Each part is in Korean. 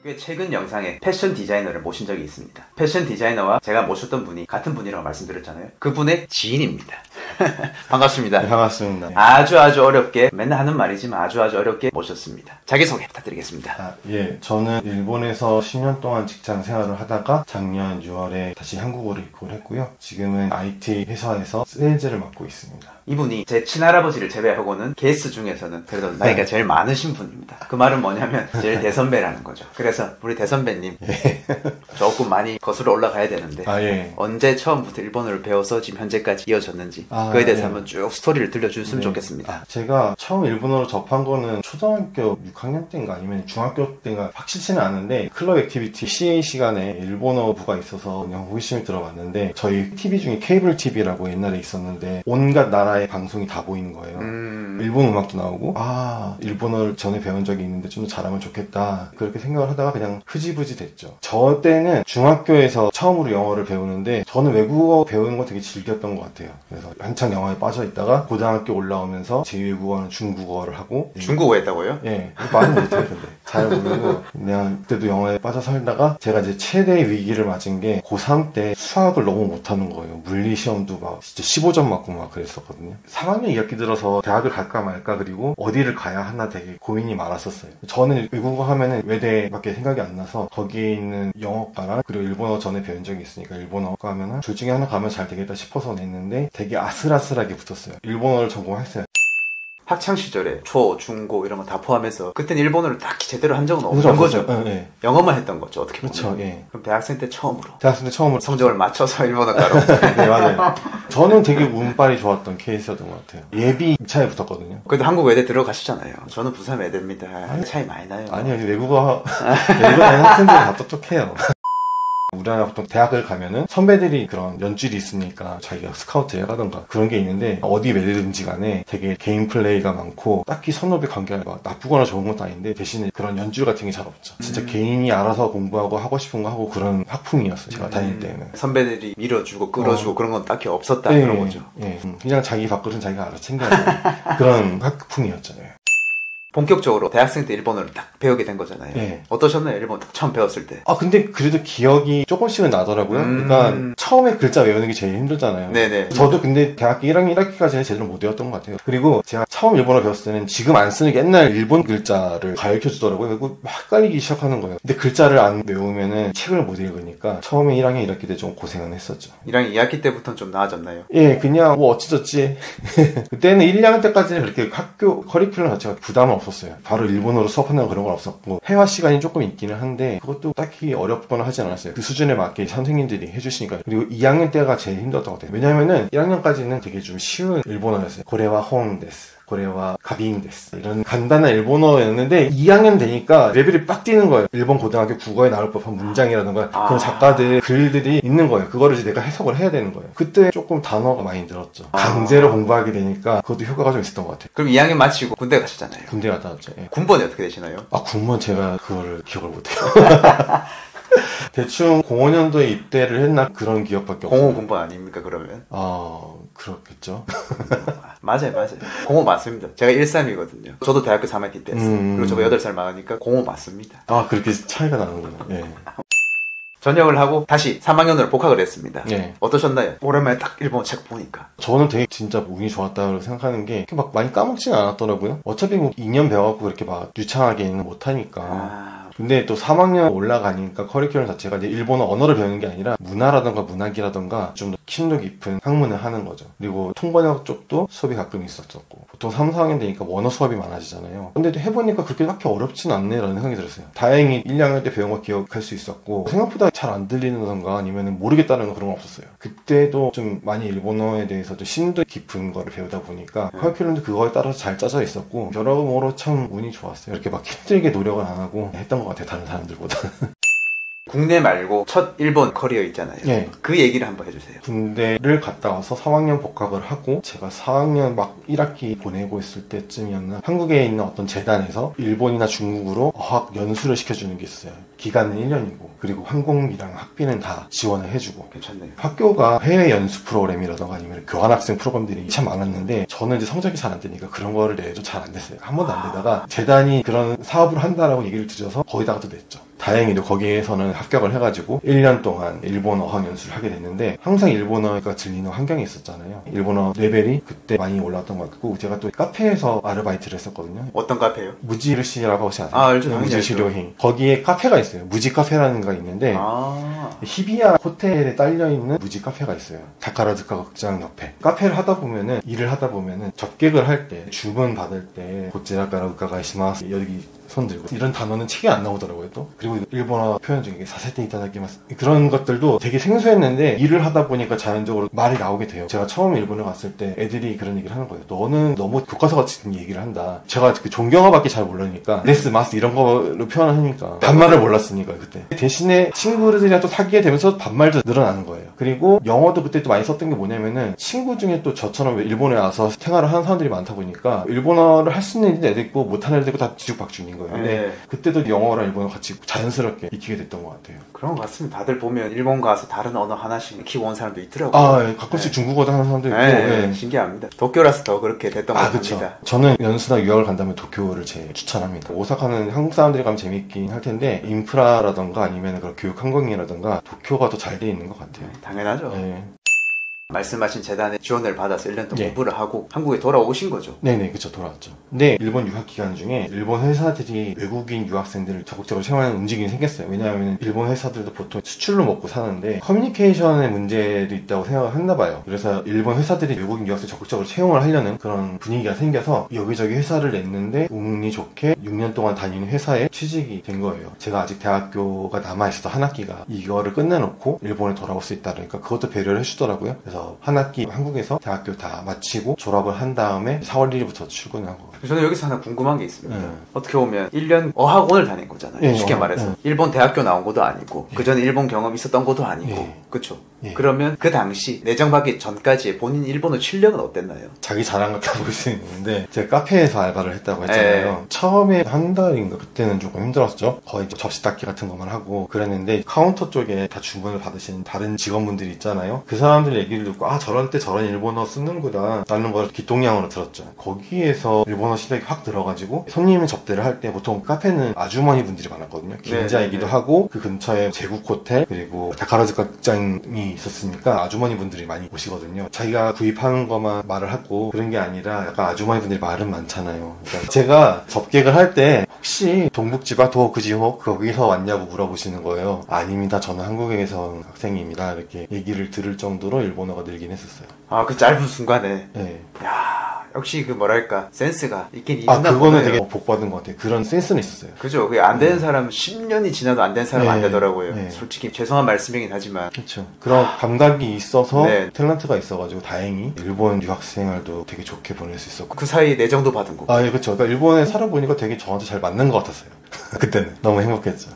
꽤 최근 영상에 패션 디자이너를 모신 적이 있습니다. 패션 디자이너와 제가 모셨던 분이 같은 분이라고 말씀드렸잖아요. 그분의 지인입니다. 반갑습니다. 네, 반갑습니다. 아주 어렵게, 맨날 하는 말이지만 아주 어렵게 모셨습니다. 자기소개 부탁드리겠습니다. 예, 저는 일본에서 10년 동안 직장 생활을 하다가 작년 6월에 다시 한국으로 입국을 했고요. 지금은 IT 회사에서 세일즈를 맡고 있습니다. 이분이 제 친할아버지를 제외하고는 게스트 중에서는 그래도 나이가 제일 많으신 분입니다. 그 말은 뭐냐면 제일 대선배라는 거죠. 그래서 우리 대선배님 조금 많이 거슬러 올라가야 되는데 언제 처음부터 일본어를 배워서 지금 현재까지 이어졌는지 그에 대해서 한번 쭉 스토리를 들려주셨으면 좋겠습니다. 제가 처음 일본어를 접한 거는 초등학교 6학년 때인가 아니면 중학교 때인가 확실치는 않은데 클럽 액티비티 CA 시간에 일본어부가 있어서 그냥 호기심을 들어봤는데 저희 TV 중에 케이블 TV라고 옛날에 있었는데 온갖 나라의 방송이 다 보이는 거예요. 일본 음악도 나오고 일본어를 전에 배운 적이 있는데 좀 더 잘하면 좋겠다 그렇게 생각을 하다가 그냥 흐지부지 됐죠. 저 때는 중학교에서 처음으로 영어를 배우는데 저는 외국어 배우는 거 되게 즐겼던 것 같아요. 그래서 한창 영어에 빠져 있다가 고등학교 올라오면서 제2외국어는 중국어를 하고 중국어 했다고요? 예, 많이 못해요. 근데 잘 모르고 그냥 그때도 영어에 빠져 살다가 제가 이제 최대의 위기를 맞은 게 고3 때 수학을 너무 못하는 거예요. 물리 시험도 막 진짜 15점 맞고 막 그랬었거든요. 3학년 2학기 들어서 대학을 갈까 말까 그리고 어디를 가야 하나 되게 고민이 많았었어요. 저는 외국어 하면은 외대밖에 생각이 안 나서 거기에 있는 영어과랑 그리고 일본어 전에 배운 적이 있으니까 일본어과 하면은 둘 중에 하나 가면 잘 되겠다 싶어서 냈는데 되게 아슬아슬하게 붙었어요. 일본어를 전공했어요. 학창시절에 초, 중, 고 이런 거 다 포함해서 그때는 일본어를 딱히 제대로 한 적은 없던 거죠. 네. 영어만 했던 거죠. 어떻게 보면. 그렇죠. 예. 그럼 대학생 때 처음으로 성적을 맞춰서 일본어과로. 네, 맞아요. 저는 되게 운빨이 좋았던 케이스였던 것 같아요. 예비 2차에 붙었거든요. 그래도 한국 외대 들어가시잖아요. 저는 부산 외대입니다. 차이 많이 나요. 아니요. 외국어 학생들이 다 똑똑해요. 우리나라 보통 대학을 가면은 선배들이 그런 연줄이 있으니까 자기가 스카우트 해가던가 그런 게 있는데 어디 외대든지 간에 되게 개인 플레이가 많고 딱히 선후배 관계가 막 나쁘거나 좋은 것도 아닌데 대신에 그런 연줄 같은 게 잘 없죠. 진짜 개인이 알아서 공부하고 하고 싶은 거 하고 그런 학풍이었어요. 제가 다닐 때는. 선배들이 밀어주고 끌어주고 그런 건 딱히 없었다 그런 거죠. 그냥 자기 밥그릇은 자기가 알아서 챙겨야 되는 그런 학풍이었잖아요. 본격적으로 대학생 때 일본어를 딱 배우게 된 거잖아요. 네. 어떠셨나요? 일본 딱 처음 배웠을 때. 근데 그래도 기억이 조금씩은 나더라고요. 그러니까 처음에 글자 외우는 게 제일 힘들잖아요. 네네. 저도 근데 대학교 1학년 1학기까지는 제대로 못 외웠던 것 같아요. 그리고 제가 처음 일본어 배웠을 때는 지금 안 쓰는 옛날 일본 글자를 가르쳐 주더라고요. 그리고 막 헷갈리기 시작하는 거예요. 근데 글자를 안 외우면은 책을 못 읽으니까 처음에 1학년 1학기 때 좀 고생은 했었죠. 1학년 2학기 때부터는 좀 나아졌나요? 예, 그냥 뭐 어찌저찌. 그때는 1, 2학년 때까지는 그렇게 학교 커리큘럼 자체가 부담은 없었어요. 바로 일본어로 수업한다는 그런 건 없었고 회화 시간이 조금 있기는 한데 그것도 딱히 어렵거나 하진 않았어요. 그 수준에 맞게 선생님들이 해주시니까. 그리고 2학년 때가 제일 힘들었던 것 같아요. 왜냐면은 1학년까지는 되게 좀 쉬운 일본어였어요. 고래와 호응 데스, 고래와 가비인 데스 이런 간단한 일본어였는데 2학년 되니까 레벨이 빡 뛰는 거예요. 일본 고등학교 국어에 나올 법한 문장이라든가 그런 작가들 글들이 있는 거예요. 그거를 이제 내가 해석을 해야 되는 거예요. 그때 조금 단어가 많이 늘었죠. 강제로 공부하게 되니까 그것도 효과가 좀 있었던 것 같아요. 그럼 2학년 마치고 군대 가셨잖아요. 군대 갔다 왔죠. 예. 군번이 어떻게 되시나요? 군번 제가 그거를 기억을 못해요. 대충 05년도에 입대를 했나 그런 기억밖에 없어요. 05 군번 아닙니까 그러면? 그렇겠죠. 맞아요. 05 맞습니다. 제가 13이거든요. 저도 대학교 3학기 때 했어요. 그리고 저보다 8살 많으니까 05 맞습니다. 그렇게 차이가 나는구나. 예. 전역을 하고 다시 3학년으로 복학을 했습니다. 네. 어떠셨나요? 오랜만에 딱 일본어 책 보니까. 저는 되게 진짜 운이 좋았다고 생각하는 게 막 많이 까먹지는 않았더라고요. 어차피 뭐 2년 배워갖고 그렇게 막 유창하게는 못하니까. 근데 또 3학년 올라가니까 커리큘럼 자체가 이제 일본어 언어를 배우는 게 아니라 문화라던가 문학이라던가 좀 더 심도 깊은 학문을 하는 거죠. 그리고 통번역 쪽도 수업이 가끔 있었었고 보통 3, 4학년 되니까 원어 수업이 많아지잖아요. 근데 해보니까 그렇게 딱히 어렵진 않네라는 생각이 들었어요. 다행히 1, 2학년 때 배운 거 기억할 수 있었고 생각보다 잘 안 들리는던가 아니면 모르겠다는 그런 건 없었어요. 그때도 좀 많이 일본어에 대해서 좀 심도 깊은 거를 배우다 보니까 커리큘럼도 그거에 따라서 잘 짜져 있었고 여러모로 참 운이 좋았어요. 이렇게 막 힘들게 노력을 안 하고 했던 것 같아요. 다른 사람들보다. 국내 말고 첫 일본 커리어 있잖아요. 네. 그 얘기를 한번 해주세요. 군대를 갔다 와서 3학년 복학을 하고 제가 4학년 막 1학기 보내고 있을 때쯤이었나 한국에 있는 어떤 재단에서 일본이나 중국으로 어학 연수를 시켜주는 게 있어요. 기간은 1년이고 그리고 항공비랑 학비는 다 지원을 해주고 괜찮네요. 학교가 해외 연수 프로그램이라던가 아니면 교환학생 프로그램들이 참 많았는데 저는 이제 성적이 잘 안 되니까 그런 거를 내도 잘 안 됐어요. 한 번도 안 되다가 재단이 그런 사업을 한다라고 얘기를 드려서 거기다가 또 냈죠. 다행히도 거기에서는 합격을 해가지고 1년 동안 일본어 어학연수를 하게 됐는데 항상 일본어가 들리는 환경이 있었잖아요. 일본어 레벨이 그때 많이 올라왔던 것 같고 제가 또 카페에서 아르바이트를 했었거든요. 어떤 카페요? 무지르시라고 혹시 아세요? 아, 알죠. 무지시료행. 거기에 카페가 있어요. 무지 카페라는 거 있는데 히비야 호텔에 딸려있는 무지 카페가 있어요. 다카라즈카 극장 옆에. 카페를 하다 보면은 일을 하다 보면은 접객을 할 때 주문 받을 때 고치라카라 우카가시마스 여기 손 들고 이런 단어는 책에 안 나오더라고요 또. 그리고 일본어 표현 중에 사세테 이타다키마스 그런 것들도 되게 생소했는데 일을 하다 보니까 자연적으로 말이 나오게 돼요. 제가 처음 일본에 갔을 때 애들이 그런 얘기를 하는 거예요. 너는 너무 교과서 같은 얘기를 한다. 제가 그 존경어밖에 잘 모르니까 네스 마스 이런 거로 표현을 하니까 반말을 몰랐으니까 그때. 대신에 친구들이랑 또 사귀게 되면서 반말도 늘어나는 거예요. 그리고 영어도 그때 또 많이 썼던 게 뭐냐면은 친구 중에 또 저처럼 일본에 와서 생활을 하는 사람들이 많다 보니까 일본어를 할 수 있는 애도 있고 못하는 애도 있고 다 뒤죽박죽인 거예요. 근데 그때도 영어랑 일본어 같이 자연스럽게 익히게 됐던 것 같아요. 그런 것 같습니다. 다들 보면 일본 가서 다른 언어 하나씩 익히고 온 사람도 있더라고요. 아, 가끔씩 중국어도 하는 사람도 있고. 신기합니다. 도쿄라서 더 그렇게 됐던 것 같습니다. 그쵸. 저는 연수나 유학을 간다면 도쿄를 제일 추천합니다. 오사카는 한국 사람들이 가면 재밌긴 할 텐데 인프라라던가 아니면 그런 교육 환경이라던가 도쿄가 더 잘 돼 있는 것 같아요. 당연하죠. 말씀하신 재단의 지원을 받아서 1년 동안 공부를 하고 한국에 돌아오신 거죠? 네네, 그쵸, 돌아왔죠. 근데 일본 유학 기간 중에 일본 회사들이 외국인 유학생들을 적극적으로 채용하는 움직임이 생겼어요. 왜냐하면 일본 회사들도 보통 수출로 먹고 사는데 커뮤니케이션의 문제도 있다고 생각을 했나 봐요. 그래서 일본 회사들이 외국인 유학생 적극적으로 채용을 하려는 그런 분위기가 생겨서 여기저기 회사를 냈는데 운이 좋게 6년 동안 다니는 회사에 취직이 된 거예요. 제가 아직 대학교가 남아있어서 한 학기가 이거를 끝내놓고 일본에 돌아올 수 있다 그러니까 그것도 배려를 해주더라고요. 그래서 한 학기 한국에서 대학교 다 마치고 졸업을 한 다음에 4월 1일부터 출근한 거예요. 저는 여기서 하나 궁금한 게 있습니다. 어떻게 보면 1년 어학원을 다닌 거잖아요. 쉽게 말해서. 일본 대학교 나온 것도 아니고 그 전에 일본 경험 있었던 것도 아니고 그쵸? 그러면 그 당시 내정받기 전까지의 본인 일본어 실력은 어땠나요? 자기 자랑 같아 보일 수 있는데 제가 카페에서 알바를 했다고 했잖아요. 처음에 한 달인가 그때는 조금 힘들었죠. 거의 접시 닦기 같은 것만 하고 그랬는데 카운터 쪽에 다 주문을 받으시는 다른 직원분들이 있잖아요. 그 사람들 얘기를 듣고 저럴 때 저런 일본어 쓰는구나 라는 걸 기똥량으로 들었죠. 거기에서 일본어 실력이 확 들어가지고 손님 접대를 할 때 보통 카페는 아주머니 분들이 많았거든요. 긴자이기도 하고 그 근처에 제국 호텔 그리고 다카라즈카 극장이 있었으니까 아주머니 분들이 많이 오시거든요. 자기가 구입하는 것만 말을 하고 그런 게 아니라 약간 아주머니 분들이 말은 많잖아요. 그러니까 제가 접객을 할 때 혹시 동북지바 도쿠지호 거기서 왔냐고 물어보시는 거예요. 아닙니다. 저는 한국에서 온 학생입니다. 이렇게 얘기를 들을 정도로 일본어가 늘긴 했었어요. 그 짧은 순간에. 야. 역시 그 뭐랄까 센스가 있긴 있나 보네요. 그거는 되게 복받은 것 같아요. 그런 센스는 있었어요. 그죠. 그게 안 되는 사람 10년이 지나도 안 되는 사람 안 되더라고요. 솔직히 죄송한 말씀이긴 하지만 그렇죠. 그런 감각이 있어서 탤런트가 있어가지고 다행히 일본 유학생활도 되게 좋게 보낼 수 있었고 그 사이에 내정도 받은 거고. 그렇죠. 그러니까 일본에 살아보니까 되게 저한테 잘 맞는 것 같았어요. 그때는 너무 행복했죠.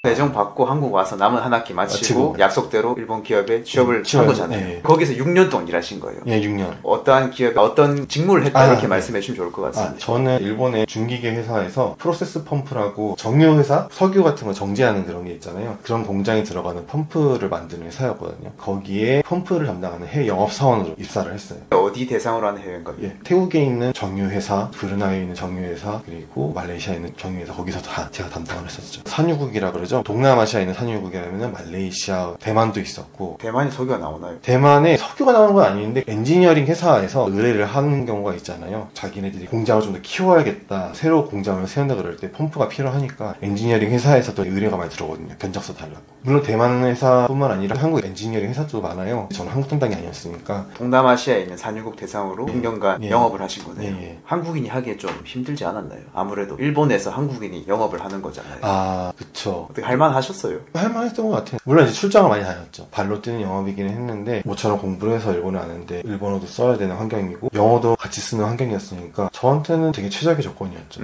내정 받고 한국 와서 남은 한 학기 마치고 약속대로 일본 기업에 취업을 한 거잖아요. 거기서 6년 동안 일하신 거예요. 6년. 어떠한 기업에 어떤 직무를 했다 이렇게 말씀해 주시면 좋을 것 같습니다. 저는 일본의 중기계 회사에서 프로세스 펌프라고 정유 회사, 석유 같은 거 정제하는 그런 게 있잖아요. 그런 공장에 들어가는 펌프를 만드는 회사였거든요. 거기에 펌프를 담당하는 해외 영업사원으로 입사를 했어요. 어디 대상으로 하는 해외인가요? 태국에 있는 정유 회사, 브루나이에 있는 정유 회사, 그리고 말레이시아에 있는 정유 회사 거기서 다 제가 담당을 했었죠. 산유국이라 그러죠. 동남아시아에 있는 산유국이라면 말레이시아, 대만도 있었고. 대만에 석유가 나오나요? 대만에 석유가 나오는 건 아닌데 엔지니어링 회사에서 의뢰를 하는 경우가 있잖아요. 자기네들이 공장을 좀 더 키워야겠다. 새로 공장을 세운다 그럴 때 펌프가 필요하니까 엔지니어링 회사에서도 의뢰가 많이 들어오거든요. 견적서 달라고. 물론 대만 회사뿐만 아니라 한국 엔지니어링 회사도 많아요. 저는 한국 담당이 아니었으니까. 동남아시아에 있는 산유국 대상으로 6년간 영업을 하신 거네요. 한국인이 하기에 좀 힘들지 않았나요? 아무래도 일본에서 한국인이 영업을 하는 거잖아요. 그쵸. 어떻게 할만 하셨어요? 할만했던 것 같아요. 물론 이제 출장을 많이 다녔죠. 발로 뛰는 영업이기는 했는데 모처럼 공부를 해서 일본에 왔는데 일본어도 써야 되는 환경이고 영어도 같이 쓰는 환경이었으니까 저한테는 되게 최적의 조건이었죠.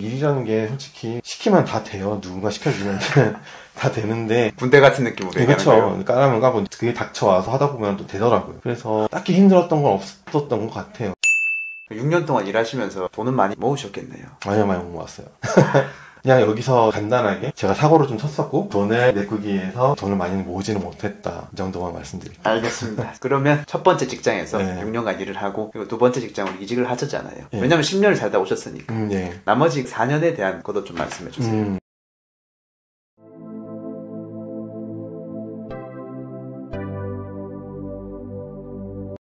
일이라는 게 솔직히 시키면 다 돼요. 누군가 시켜주면 다 되는데 군대 같은 느낌으로 그렇죠. 까라면 까고 그게 닥쳐와서 하다 보면 또 되더라고요. 그래서 딱히 힘들었던 건 없었던 것 같아요. 6년 동안 일하시면서 돈은 많이 모으셨겠네요. 아니요, 많이 못 모았어요. 그냥 여기서 간단하게 제가 사고를 좀 쳤었고 돈을 메꾸기 위해서 돈을 많이 모으지는 못했다. 이 정도만 말씀드릴게요. 알겠습니다. 그러면 첫 번째 직장에서 6년간 일을 하고 그리고 두 번째 직장으로 이직을 하셨잖아요. 왜냐면 10년을 살다 오셨으니까. 나머지 4년에 대한 것도 좀 말씀해 주세요.